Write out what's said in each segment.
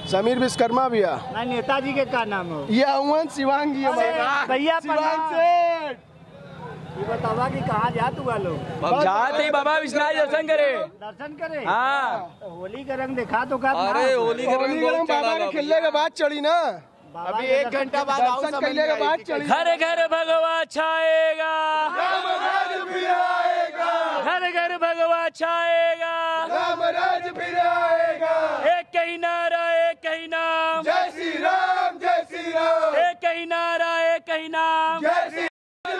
समीर विश्वकर्मा भैया। नहीं, नेताजी के क्या नाम हो? ये अवन शिवांगी भैया ये बतावा कि कहाँ जा तू वालो? जाते बाबा विश्वनाथ दर्शन करे। दर्शन करे? हाँ। होली का रंग देखा तो का? अरे होली का रंग बाबा के खेलने के बाद चढ़ी ना, अभी 1 घंटा बाद दर्शन करने के बाद चढ़ी। घर घर भगवा छाएगा, रामराज फिर आएगा, घर घर भगवा छाएगा, रामराज फिर आएगा। एक ही नारा एक ही नाम, जय श्री राम जय श्री राम। एक ही नारा एक ही नाम, जय श्री राम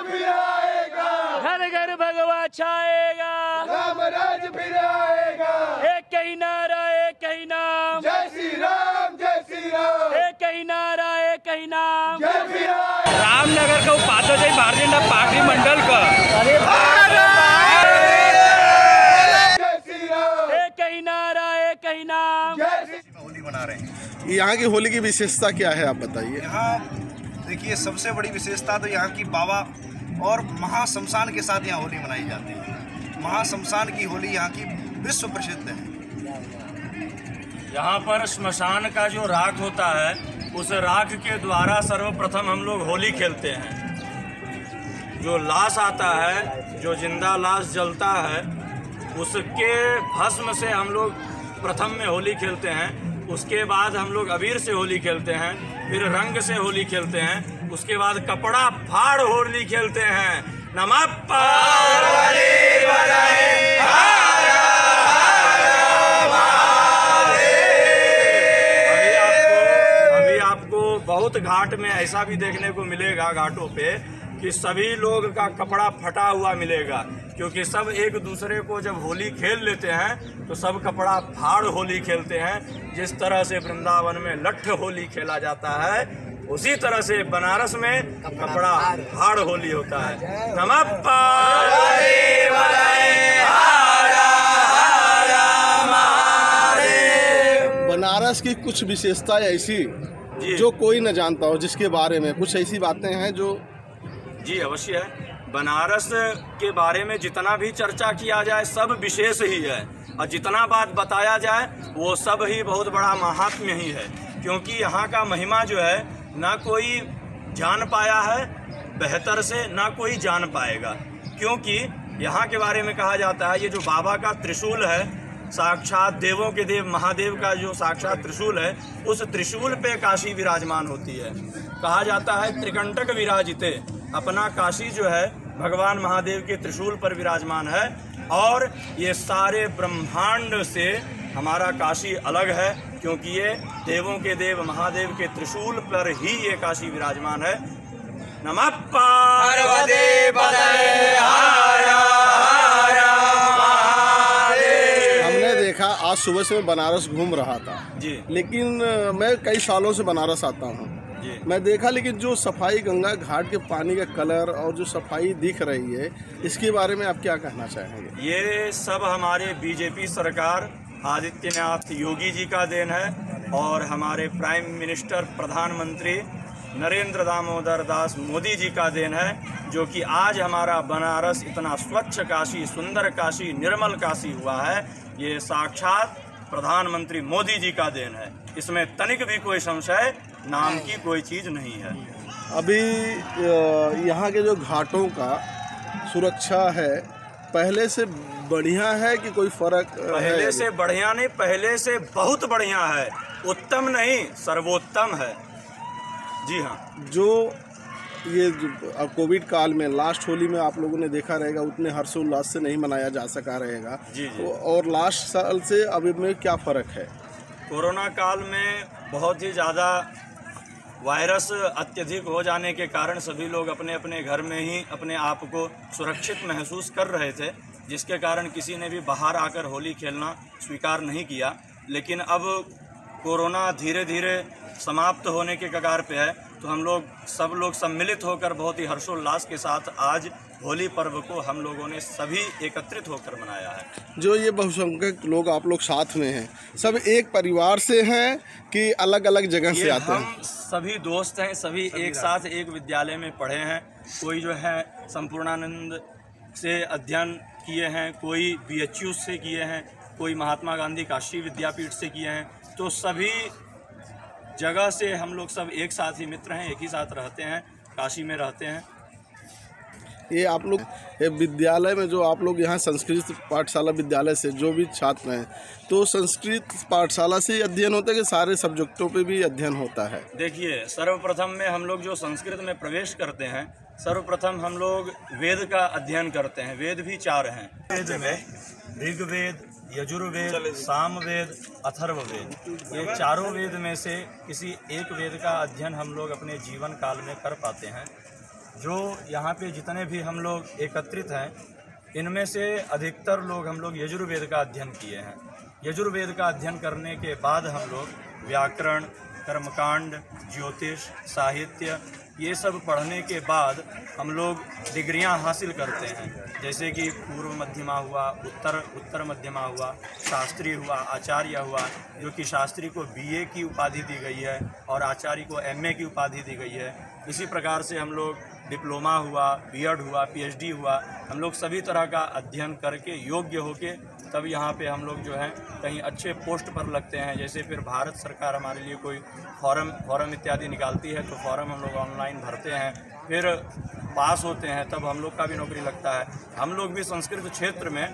फिर आएगा, घर घर भगवा छाएगा, रामराज फिर आएगा। एक ही नारा एक ही नाम, जय श्री राम जय श्री राम। एक ही नारा एक ही नाम। जय श्री राम। रामनगर का उपाध्याय भारतीय जनता पार्टी मंडल का जय श्री राम। एक ही नारा एक ही नाम। होली मना रहे हैं। यहाँ की होली की विशेषता क्या है, आप बताइए। यहाँ देखिए, सबसे बड़ी विशेषता तो यहाँ की बाबा और महाशमशान के साथ यहाँ होली मनाई जाती है। महाशमशान की होली यहाँ की विश्व प्रसिद्ध है। यहाँ पर श्मशान का जो राख होता है, उस राख के द्वारा सर्वप्रथम हम लोग होली खेलते हैं। जो लाश आता है, जो जिंदा लाश जलता है, उसके भस्म से हम लोग प्रथम में होली खेलते हैं। उसके बाद हम लोग अबीर से होली खेलते हैं, फिर रंग से होली खेलते हैं, उसके बाद कपड़ा फाड़ होली खेलते हैं। नमः पार्वती अभी आपको बहुत घाट में ऐसा भी देखने को मिलेगा, घाटों पे, कि सभी लोग का कपड़ा फटा हुआ मिलेगा, क्योंकि सब एक दूसरे को जब होली खेल लेते हैं तो सब कपड़ा फाड़ होली खेलते हैं। जिस तरह से वृंदावन में लठ होली खेला जाता है, उसी तरह से बनारस में कपड़ा फाड़ होली होता है। नमः पार्वती बनारस की कुछ विशेषता ऐसी जो कोई न जानता हो, जिसके बारे में कुछ ऐसी बातें हैं जो। जी अवश्य है। बनारस के बारे में जितना भी चर्चा किया जाए सब विशेष ही है, और जितना बात बताया जाए वो सब ही बहुत बड़ा महात्म्य ही है। क्योंकि यहाँ का महिमा जो है ना कोई जान पाया है बेहतर से, ना कोई जान पाएगा। क्योंकि यहाँ के बारे में कहा जाता है, ये जो बाबा का त्रिशूल है, साक्षात देवों के देव महादेव का जो साक्षात त्रिशूल है, उस त्रिशूल पे काशी विराजमान होती है। कहा जाता है त्रिकंटक विराजिते, अपना काशी जो है भगवान महादेव के त्रिशूल पर विराजमान है। और ये सारे ब्रह्मांड से हमारा काशी अलग है, क्योंकि ये देवों के देव महादेव के त्रिशूल पर ही ये काशी विराजमान है। नमः पार्वती हमने देखा, आज सुबह से मैं बनारस घूम रहा था जी, लेकिन मैं कई सालों से बनारस आता हूँ। मैं देखा, लेकिन जो सफाई गंगा घाट के पानी का कलर और जो सफाई दिख रही है, इसके बारे में आप क्या कहना चाहेंगे? ये सब हमारे बीजेपी सरकार आदित्यनाथ योगी जी का देन है, और हमारे प्राइम मिनिस्टर प्रधानमंत्री नरेंद्र दामोदर दास मोदी जी का देन है, जो कि आज हमारा बनारस इतना स्वच्छ काशी, सुंदर काशी, निर्मल काशी हुआ है। ये साक्षात प्रधानमंत्री मोदी जी का देन है, इसमें तनिक भी कोई संशय नाम की कोई चीज नहीं है। अभी यहाँ के जो घाटों का सुरक्षा है, पहले से बढ़िया है कि कोई फर्क? पहले से बढ़िया नहीं, पहले से बहुत बढ़िया है। उत्तम नहीं, सर्वोत्तम है। जी हाँ। जो ये कोविड काल में लास्ट होली में आप लोगों ने देखा रहेगा, उतने हर्षोल्लास से नहीं मनाया जा सका रहेगा। जी जी। और लास्ट साल से अभी में क्या फ़र्क है? कोरोना काल में बहुत ही ज़्यादा वायरस अत्यधिक हो जाने के कारण सभी लोग अपने अपने घर में ही अपने आप को सुरक्षित महसूस कर रहे थे, जिसके कारण किसी ने भी बाहर आकर होली खेलना स्वीकार नहीं किया। लेकिन अब कोरोना धीरे धीरे समाप्त होने के कगार पे है, तो हम लोग सब लोग सम्मिलित होकर बहुत ही हर्षोल्लास के साथ आज होली पर्व को हम लोगों ने सभी एकत्रित होकर मनाया है। जो ये बहुसंख्यक लोग आप लोग साथ में हैं, सब एक परिवार से हैं कि अलग अलग जगह से आते हैं? हम सभी दोस्त हैं, सभी एक साथ एक विद्यालय में पढ़े हैं। कोई जो है संपूर्णानंद से अध्ययन किए हैं, कोई BHU से किए हैं, कोई महात्मा गांधी काशी विद्यापीठ से किए हैं। तो सभी जगह से हम लोग सब एक साथ ही मित्र हैं, एक ही साथ रहते हैं, काशी में रहते हैं। ये आप लोग विद्यालय में जो आप लोग यहाँ संस्कृत पाठशाला विद्यालय से जो भी छात्र हैं, तो संस्कृत पाठशाला से ही अध्ययन होता है कि सारे सब्जेक्टों पे भी अध्ययन होता है? देखिए, सर्वप्रथम में हम लोग जो संस्कृत में प्रवेश करते हैं, सर्वप्रथम हम लोग वेद का अध्ययन करते हैं। वेद भी 4 हैं। वेद में ऋग्वेद, यजुर्वेद, सामवेद, अथर्ववेद, ये चारों वेद में से किसी एक वेद का अध्ययन हम लोग अपने जीवन काल में कर पाते हैं। जो यहाँ पे जितने भी हम लोग एकत्रित हैं, इनमें से अधिकतर लोग हम लोग यजुर्वेद का अध्ययन किए हैं। यजुर्वेद का अध्ययन करने के बाद हम लोग व्याकरण, कर्मकांड, ज्योतिष, साहित्य, ये सब पढ़ने के बाद हम लोग डिग्रियां हासिल करते हैं। जैसे कि पूर्व मध्यमा हुआ, उत्तर मध्यमा हुआ, शास्त्री हुआ, आचार्य हुआ, जो कि शास्त्री को BA की उपाधि दी गई है और आचार्य को MA की उपाधि दी गई है। इसी प्रकार से हम लोग डिप्लोमा हुआ, B.Ed हुआ, PhD हुआ, हम लोग सभी तरह का अध्ययन करके योग्य होके तब यहाँ पे हम लोग जो है कहीं अच्छे पोस्ट पर लगते हैं। जैसे फिर भारत सरकार हमारे लिए कोई फॉर्म इत्यादि निकालती है, तो फॉर्म हम लोग ऑनलाइन भरते हैं, फिर पास होते हैं, तब हम लोग का भी नौकरी लगता है। हम लोग भी संस्कृत क्षेत्र में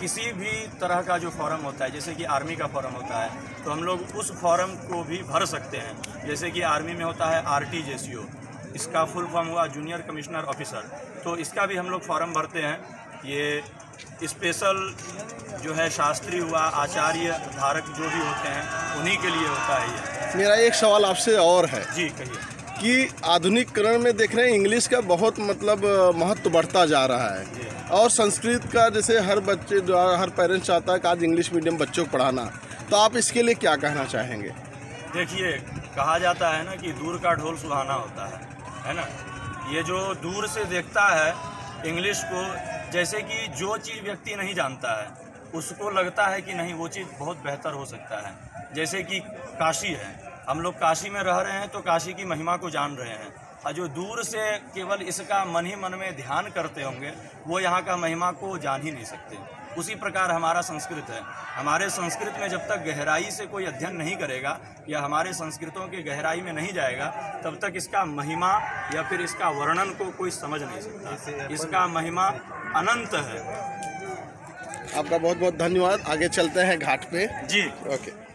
किसी भी तरह का जो फॉर्म होता है, जैसे कि आर्मी का फॉर्म होता है, तो हम लोग उस फॉर्म को भी भर सकते हैं। जैसे कि आर्मी में होता है RTJCO, इसका फुल फॉर्म हुआ जूनियर कमिश्नर ऑफिसर, तो इसका भी हम लोग फॉर्म भरते हैं। ये स्पेशल जो है शास्त्री हुआ, आचार्य धारक जो भी होते हैं, उन्हीं के लिए होता है ये। मेरा एक सवाल आपसे और है। जी कहिए। कि आधुनिकीकरण में देख रहे हैं इंग्लिश का बहुत महत्व बढ़ता जा रहा है, और संस्कृत का जैसे हर पेरेंट्स चाहता है कि आज इंग्लिश मीडियम बच्चों को पढ़ाना, तो आप इसके लिए क्या कहना चाहेंगे? देखिए, कहा जाता है ना कि दूर का ढोल सुहाना होता है ना। ये जो दूर से देखता है इंग्लिश को, जैसे कि जो चीज़ व्यक्ति नहीं जानता है उसको लगता है कि नहीं वो चीज़ बहुत बेहतर हो सकता है। जैसे कि काशी है, हम लोग काशी में रह रहे हैं तो काशी की महिमा को जान रहे हैं, और जो दूर से केवल इसका मन ही मन में ध्यान करते होंगे वो यहाँ का महिमा को जान ही नहीं सकते। उसी प्रकार हमारा संस्कृत है। हमारे संस्कृत में जब तक गहराई से कोई अध्ययन नहीं करेगा या हमारे संस्कृतों के गहराई में नहीं जाएगा, तब तक इसका महिमा या फिर इसका वर्णन को कोई समझ नहीं सकता। इसका महिमा अनंत है। आपका बहुत बहुत धन्यवाद। आगे चलते हैं घाट पे। जी ओके।